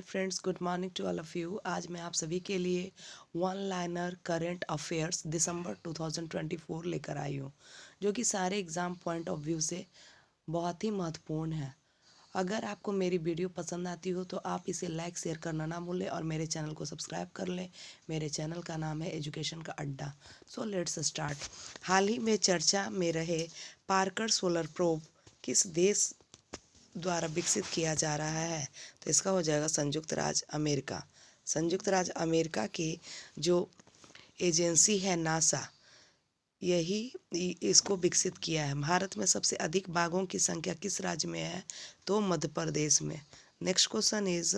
Hi friends, good morning to all of you. आज मैं आप सभी के लिए one liner current affairs December 2024 लेकर आई हूँ, जो कि सारे एग्ज़ाम पॉइंट ऑफ व्यू से बहुत ही महत्वपूर्ण है। अगर आपको मेरी वीडियो पसंद आती हो तो आप इसे लाइक शेयर करना ना भूलें और मेरे चैनल को सब्सक्राइब कर लें। मेरे चैनल का नाम है एजुकेशन का अड्डा। So let's start. हाल ही में चर्चा में रहे पार्कर सोलर प्रोब किस देश द्वारा विकसित किया जा रहा है? तो इसका हो जाएगा संयुक्त राज्य अमेरिका। संयुक्त राज्य अमेरिका की जो एजेंसी है नासा, यही इसको विकसित किया है। भारत में सबसे अधिक बाघों की संख्या किस राज्य में है? तो मध्य प्रदेश में। नेक्स्ट क्वेश्चन इज,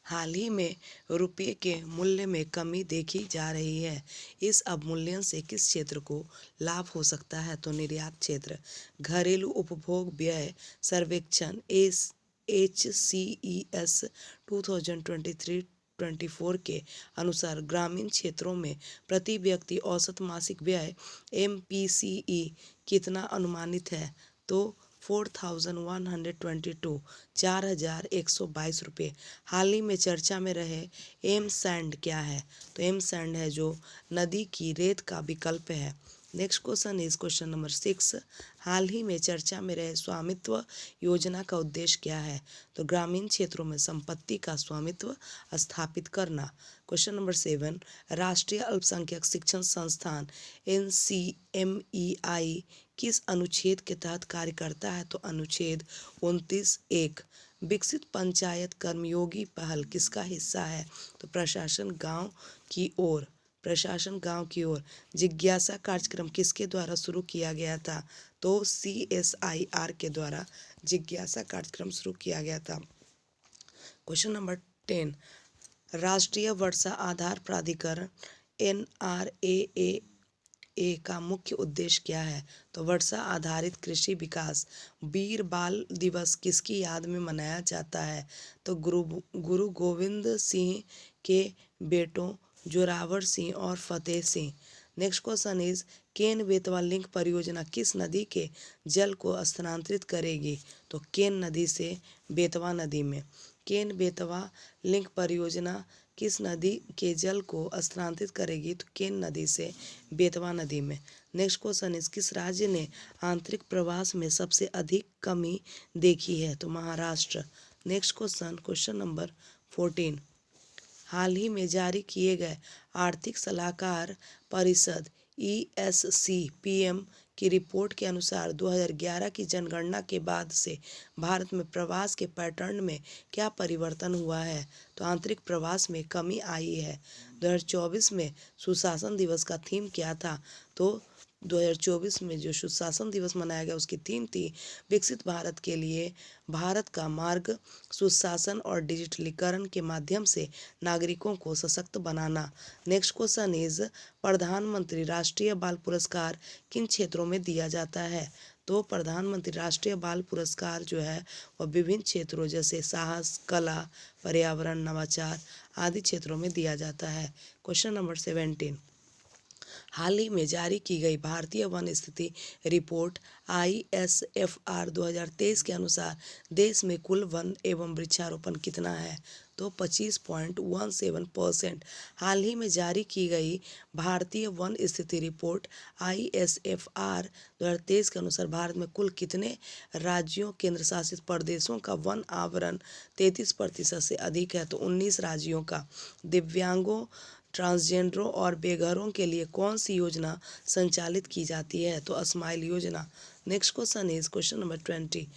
हाल ही में रुपये के मूल्य में कमी देखी जा रही है। इस अवमूल्यन से किस क्षेत्र को लाभ हो सकता है? तो निर्यात क्षेत्र। घरेलू उपभोग व्यय सर्वेक्षण HCES 2023-24 के अनुसार ग्रामीण क्षेत्रों में प्रति व्यक्ति औसत मासिक व्यय MPCE कितना अनुमानित है? तो 4122 4,122 रुपये। हाल ही में चर्चा में रहे एम सैंड क्या है? तो एम सैंड है जो नदी की रेत का विकल्प है। Next question is question number 6। हाल ही में चर्चा में रहे स्वामित्व योजना का उद्देश्य क्या है? तो ग्रामीण क्षेत्रों में संपत्ति का स्वामित्व स्थापित करना। Question number 7। राष्ट्रीय अल्पसंख्यक शिक्षण संस्थान NCMEI किस अनुच्छेद के तहत कार्य करता है? तो अनुच्छेद 29(1). विकसित पंचायत कर्मयोगी पहल किसका हिस्सा है? तो प्रशासन गांव की ओर। जिज्ञासा कार्यक्रम किसके द्वारा शुरू किया गया था? तो CSIR के द्वारा जिज्ञासा कार्यक्रम शुरू किया गया था। Question number 10। राष्ट्रीय वर्षा आधार प्राधिकरण NRAA का मुख्य उद्देश्य क्या है? तो वर्षा आधारित कृषि विकास। वीर बाल दिवस किसकी याद में मनाया जाता है? तो गुरु गोविंद सिंह के बेटों जोरावर सिंह और Fateh Singh. Next question is, Ken Betwa link परियोजना किस नदी के जल को स्थानांतरित करेगी? तो केन नदी से बेतवा नदी में। केन बेतवा लिंक परियोजना किस नदी के जल को स्थानांतरित करेगी? तो केन नदी से बेतवा नदी में। नेक्स्ट क्वेश्चन इस, किस राज्य ने आंतरिक प्रवास में सबसे अधिक कमी देखी है? तो महाराष्ट्र। Next question number 14। हाल ही में जारी किए गए आर्थिक सलाहकार परिषद ESCPM की रिपोर्ट के अनुसार 2011 की जनगणना के बाद से भारत में प्रवास के पैटर्न में क्या परिवर्तन हुआ है? तो आंतरिक प्रवास में कमी आई है। 2024 में सुशासन दिवस का थीम क्या था? तो 2024 में जो सुशासन दिवस मनाया गया उसकी थीम थी विकसित भारत के लिए भारत का मार्ग, सुशासन और डिजिटलीकरण के माध्यम से नागरिकों को सशक्त बनाना। नेक्स्ट क्वेश्चन इज, प्रधानमंत्री राष्ट्रीय बाल पुरस्कार किन क्षेत्रों में दिया जाता है? तो प्रधानमंत्री राष्ट्रीय बाल पुरस्कार जो है वह विभिन्न क्षेत्रों जैसे साहस, कला, पर्यावरण, नवाचार आदि क्षेत्रों में दिया जाता है। Question number 17। हाल ही में जारी की गई भारतीय वन स्थिति रिपोर्ट ISFR 2023 के अनुसार देश में कुल वन एवं वृक्षारोपण कितना है? तो 25.17%। हाल ही में जारी की गई भारतीय वन स्थिति रिपोर्ट ISFR 2023 के अनुसार भारत में कुल कितने राज्यों केंद्र शासित प्रदेशों का वन आवरण 33% से अधिक है? तो 19 राज्यों का। दिव्यांगों, ट्रांसजेंडरों और बेघरों के लिए कौन सी योजना संचालित की जाती है? तो स्माइल योजना। Next question is question number 20।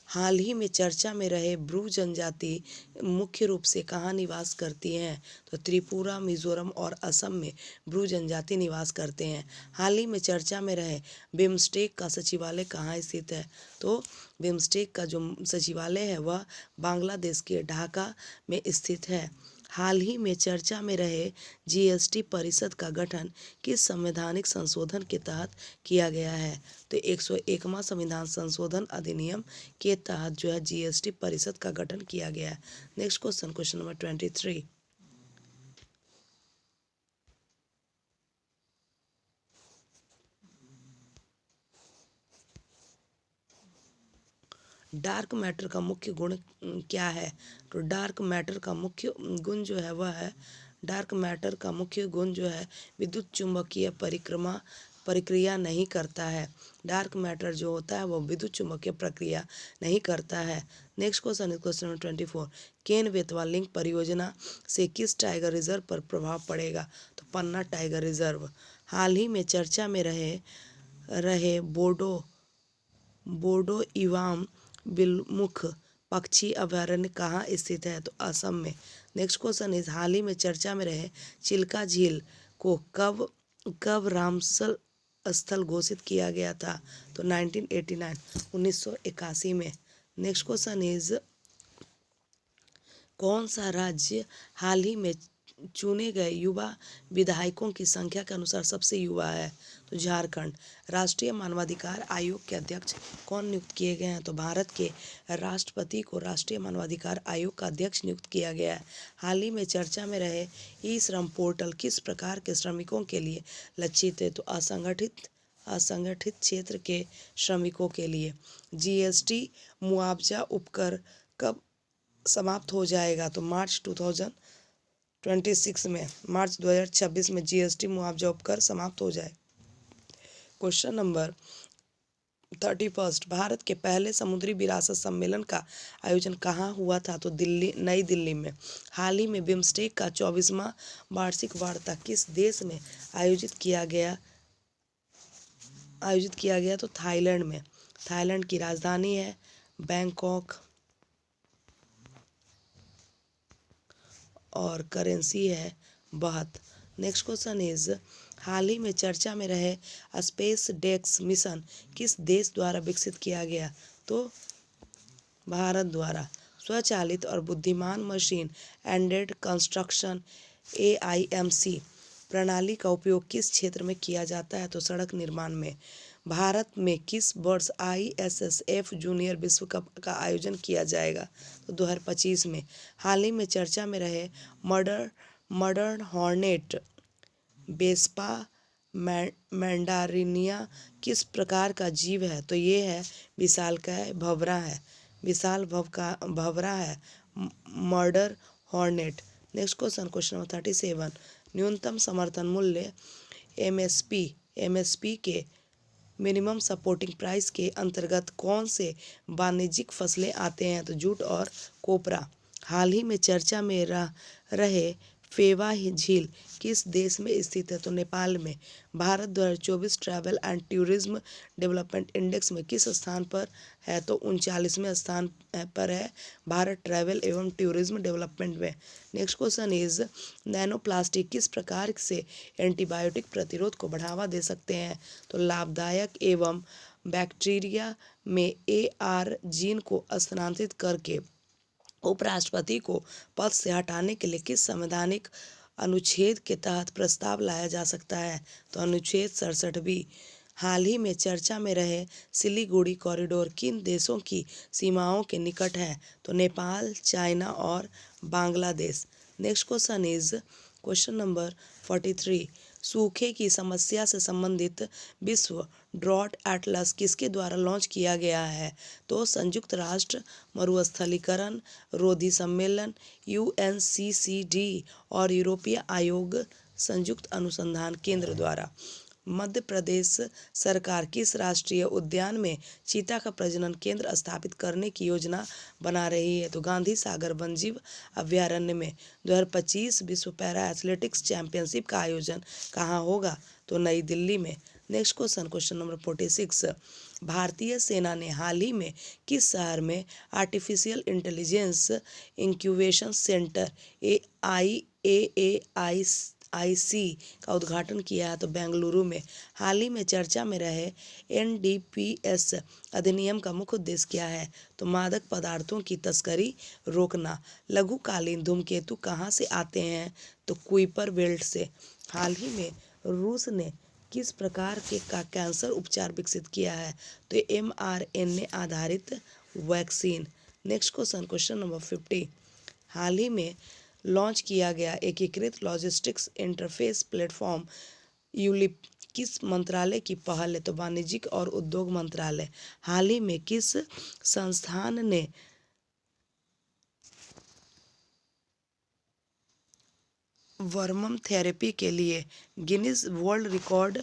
हाल ही में चर्चा में रहे ब्रू जनजाति मुख्य रूप से कहाँ निवास करती हैं? तो त्रिपुरा, मिजोरम और असम में ब्रू जनजाति निवास करते हैं। हाल ही में चर्चा में रहे बिम्स्टेक का सचिवालय कहाँ स्थित है? तो बिम्स्टेक का जो सचिवालय है वह बांग्लादेश के ढाका में स्थित है। हाल ही में चर्चा में रहे GST परिषद का गठन किस संवैधानिक संशोधन के तहत किया गया है? तो 101वां संविधान संशोधन अधिनियम के तहत जो है GST परिषद का गठन किया गया है। Next question number 23। Dark matter का मुख्य गुण क्या है? तो डार्क मैटर का मुख्य गुण जो है वह है, डार्क मैटर का मुख्य गुण जो है विद्युत चुम्बकीय प्रक्रिया नहीं करता है। डार्क मैटर जो होता है वो विद्युत चुम्बकीय प्रक्रिया नहीं करता है। Next question is question number 24। Ken Betwa link परियोजना से किस टाइगर रिजर्व पर प्रभाव पड़ेगा? तो पन्ना टाइगर रिजर्व। हाल ही में चर्चा में रहे रहे बोडो इवाम बिलमुख पक्षी अभयारण्य कहाँ स्थित है? तो असम में। नेक्स्ट क्वेश्चन इज हाल ही में चर्चा में रहे चिल्का झील को कब कब रामसर स्थल घोषित किया गया था? तो 1981 में। नेक्स्ट क्वेश्चन इज कौन सा राज्य हाल ही में चुने गए युवा विधायकों की संख्या के अनुसार सबसे युवा है? तो झारखंड। राष्ट्रीय मानवाधिकार आयोग के अध्यक्ष कौन नियुक्त किए गए हैं? तो भारत के राष्ट्रपति को राष्ट्रीय मानवाधिकार आयोग का अध्यक्ष नियुक्त किया गया है। हाल ही में चर्चा में रहे ई श्रम पोर्टल किस प्रकार के श्रमिकों के लिए लक्षित है? तो असंगठित क्षेत्र के श्रमिकों के लिए। जीएसटी मुआवजा उपकर कब समाप्त हो जाएगा? तो मार्च 2026 में जीएसटी मुआवजा उपकर समाप्त हो जाए। Question number 31। भारत के पहले समुद्री विरासत सम्मेलन का आयोजन कहाँ हुआ था? तो नई दिल्ली में। हाल ही में बिम्स्टेक का 24वां वार्षिक वार्ता किस देश में आयोजित किया गया? तो थाईलैंड में। थाईलैंड की राजधानी है बैंकॉक और करेंसी है बाht। नेक्स्ट क्वेश्चन इज हाल ही में चर्चा में रहे स्पेस डेक्स मिशन किस देश द्वारा विकसित किया गया? तो भारत द्वारा। स्वचालित और बुद्धिमान मशीन एंडेड कंस्ट्रक्शन AIMC प्रणाली का उपयोग किस क्षेत्र में किया जाता है? तो सड़क निर्माण में। भारत में किस वर्ष ISSF जूनियर विश्व कप का आयोजन किया जाएगा? तो 2025 में। हाल ही में चर्चा में रहे मर्डर हॉर्नेट वेस्पा मैंडारिनिया किस प्रकार का जीव है? तो ये है विशालकाय भंवरा है murder hornet. Next question number 37। न्यूनतम समर्थन मूल्य MSP के मिनिमम सपोर्टिंग प्राइस के अंतर्गत कौन से वाणिज्यिक फसलें आते हैं? तो जूट और कोपरा। हाल ही में चर्चा में रहे फेवा झील किस देश में स्थित है? तो नेपाल में। Bharat 2024 travel and tourism development index में किस स्थान पर है? तो 39वें स्थान पर है भारत ट्रैवल एवं टूरिज्म डेवलपमेंट में। Next question is nano plastic किस प्रकार से एंटीबायोटिक प्रतिरोध को बढ़ावा दे सकते हैं? तो लाभदायक एवं बैक्टीरिया में AR जीन को स्थानांतरित करके उपराष्ट्रपति को पद से हटाने के लिए किस संवैधानिक अनुच्छेद के तहत प्रस्ताव लाया जा सकता है? तो अनुच्छेद 67B। हाल ही में चर्चा में रहे सिलीगुड़ी कॉरिडोर किन देशों की सीमाओं के निकट है? तो नेपाल, चाइना और Bangladesh. Next question is question number 43। सूखे की समस्या से संबंधित विश्व ड्रॉट एटलस किसके द्वारा लॉन्च किया गया है? तो संयुक्त राष्ट्र मरुस्थलीकरण रोधी सम्मेलन UNCCD और यूरोपीय आयोग संयुक्त अनुसंधान केंद्र द्वारा। मध्य प्रदेश सरकार किस राष्ट्रीय उद्यान में चीता का प्रजनन केंद्र स्थापित करने की योजना बना रही है? तो गांधी सागर वन्यजीव अभयारण्य में। 2025 विश्व पैरा एथलेटिक्स चैंपियनशिप का आयोजन कहाँ होगा? तो नई दिल्ली में। Next question number 46। भारतीय सेना ने हाल ही में किस शहर में artificial intelligence incubation centre AIC का उद्घाटन किया है? तो बेंगलुरु में। हाल ही में चर्चा में रहे NDPS अधिनियम का मुख्य उद्देश्य क्या है? तो मादक पदार्थों की तस्करी रोकना। लघुकालीन धूमकेतु कहाँ से आते हैं? तो कुइपर बेल्ट से। हाल ही में रूस ने किस प्रकार का कैंसर उपचार विकसित किया है? तो mRNA आधारित वैक्सीन। Next question number 50। हाल ही में लॉन्च किया गया एकीकृत लॉजिस्टिक्स इंटरफेस प्लेटफॉर्म यूलिप किस मंत्रालय की पहल है? तो वाणिज्यिक और उद्योग मंत्रालय। हाल ही में किस संस्थान ने वर्मम थेरेपी के लिए गिनीज वर्ल्ड रिकॉर्ड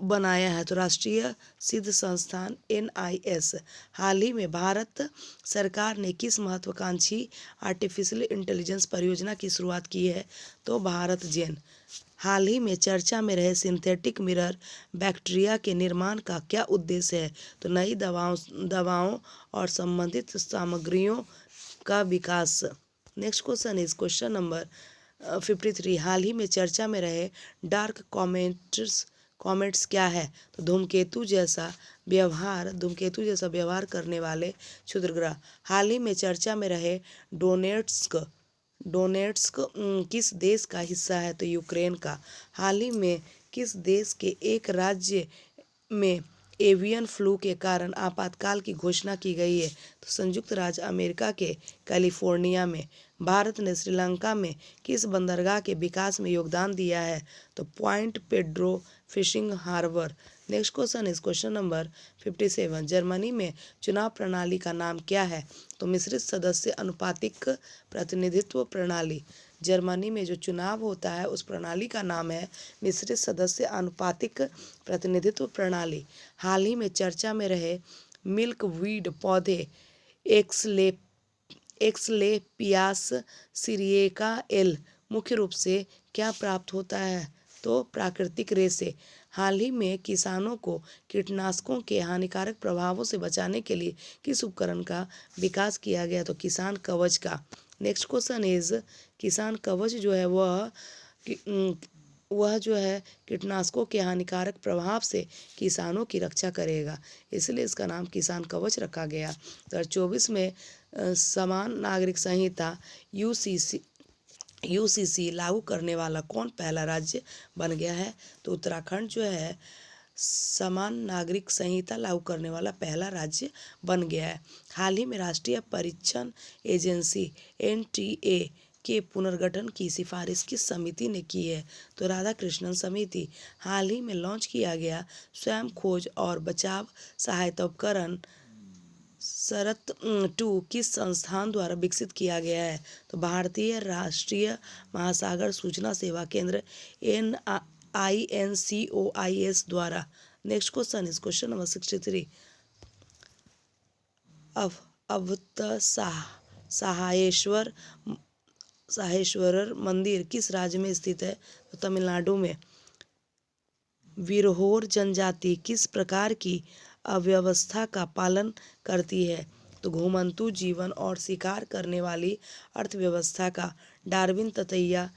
बनाया है? तो राष्ट्रीय सिद्ध संस्थान NIS। हाल ही में भारत सरकार ने किस महत्वाकांक्षी आर्टिफिशियल इंटेलिजेंस परियोजना की शुरुआत की है? तो भारत जेन। हाल ही में चर्चा में रहे सिंथेटिक मिरर बैक्टीरिया के निर्माण का क्या उद्देश्य है? तो नई दवाओं और संबंधित सामग्रियों का विकास। Next question is question number 53। हाल ही में चर्चा में रहे डार्क कॉमेट्स क्या है? तो धूमकेतु जैसा व्यवहार करने वाले क्षुद्रग्रह। हाल ही में चर्चा में रहे डोनेट्स्क किस देश का हिस्सा है? तो यूक्रेन का। हाल ही में किस देश के एक राज्य में एवियन फ्लू के कारण आपातकाल की घोषणा की गई है? तो संयुक्त राज्य अमेरिका के कैलिफोर्निया में। भारत ने श्रीलंका में किस बंदरगाह के विकास में योगदान दिया है? तो Point Pedro fishing harbour. Next question is question number 57। Germany में चुनाव प्रणाली का नाम क्या है? तो मिश्रित सदस्य अनुपातिक प्रतिनिधित्व प्रणाली। जर्मनी में जो चुनाव होता है उस प्रणाली का नाम है मिश्रित सदस्य अनुपातिक प्रतिनिधित्व प्रणाली। हाल ही में चर्चा में रहे मिल्कवीड पौधे एक्सलेपियास सीरिएका एल मुख्य रूप से क्या प्राप्त होता है? तो प्राकृतिक रेसे। हाल ही में किसानों को कीटनाशकों के हानिकारक प्रभावों से बचाने के लिए किस उपकरण का विकास किया गया? तो किसान कवच का। नेक्स्ट क्वेश्चन इज किसान कवच जो है वह जो है कीटनाशकों के हानिकारक प्रभाव से किसानों की रक्षा करेगा, इसलिए इसका नाम किसान कवच रखा गया। 2024 में समान नागरिक संहिता यूसीसी लागू करने वाला कौन पहला राज्य बन गया है? तो उत्तराखंड जो है समान नागरिक संहिता लागू करने वाला पहला राज्य बन गया है। हाल ही में राष्ट्रीय परीक्षण एजेंसी NTA के पुनर्गठन की सिफारिश किस समिति ने की है? तो राधाकृष्णन समिति। हाल ही में लॉन्च किया गया स्वयं खोज और बचाव सहायता उपकरण सरत 2 किस संस्थान द्वारा विकसित किया गया है? तो भारतीय राष्ट्रीय महासागर सूचना सेवा केंद्र INCOIS द्वारा। Next question is question number 63। साहेश्वरर मंदिर किस राज्य में स्थित है? तो तमिलनाडु में। विरहोर जनजाति किस प्रकार की अव्यवस्था का पालन करती है? तो घुमंतू जीवन और शिकार करने वाली अर्थव्यवस्था का। डार्विन ततैया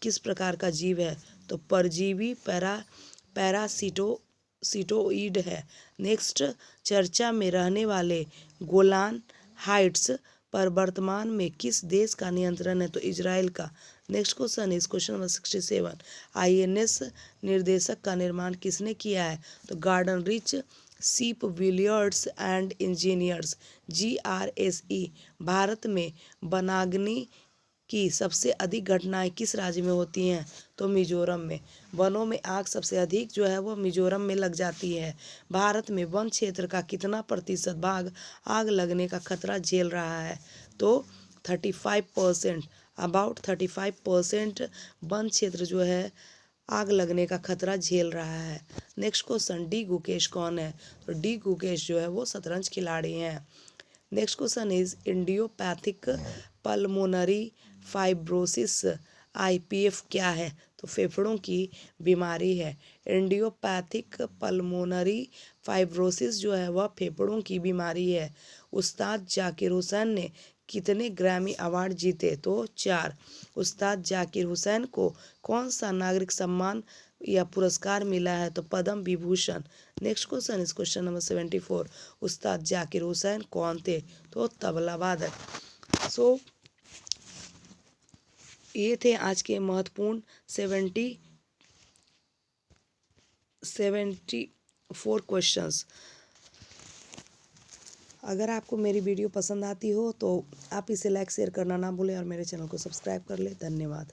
किस प्रकार का जीव है? तो परजीवी पैरासिटोइड है। नेक्स्ट चर्चा में रहने वाले गोलान हाइट्स पर वर्तमान में किस देश का नियंत्रण है? तो इजराइल का। Next question is question number 67। INS निर्देशक का निर्माण किसने किया है? तो garden rich ship builders and engineers GRSE। Bharat में वनाग्नि की सबसे अधिक घटनाएं किस राज्य में होती हैं? तो मिजोरम में। वनों में आग सबसे अधिक जो है वो मिजोरम में लग जाती है। भारत में वन क्षेत्र का कितना प्रतिशत भाग आग लगने का खतरा झेल रहा है? तो 35%। अबाउट 35% वन क्षेत्र जो है आग लगने का खतरा झेल रहा है। नेक्स्ट क्वेश्चन डी गुकेश कौन है? तो डी गुकेश जो है वो शतरंज खिलाड़ी हैं। Next question is idiopathic pulmonary fibrosis IPF क्या है? तो फेफड़ों की बीमारी है। इंडियोपैथिक पल्मोनरी फाइब्रोसिस जो है वह फेफड़ों की बीमारी है। उस्ताद जाकिर हुसैन ने कितने ग्रैमी अवार्ड जीते? तो 4। उस्ताद जाकिर हुसैन को कौन सा नागरिक सम्मान या पुरस्कार मिला है? तो Padma Vibhushan. Next question is question number 74। Ustad Zakir Hussain कौन थे? तो तबला वादक। सो ये थे आज के महत्वपूर्ण 74 क्वेश्चंस। अगर आपको मेरी वीडियो पसंद आती हो तो आप इसे लाइक शेयर करना ना भूलें और मेरे चैनल को सब्सक्राइब कर लें। धन्यवाद।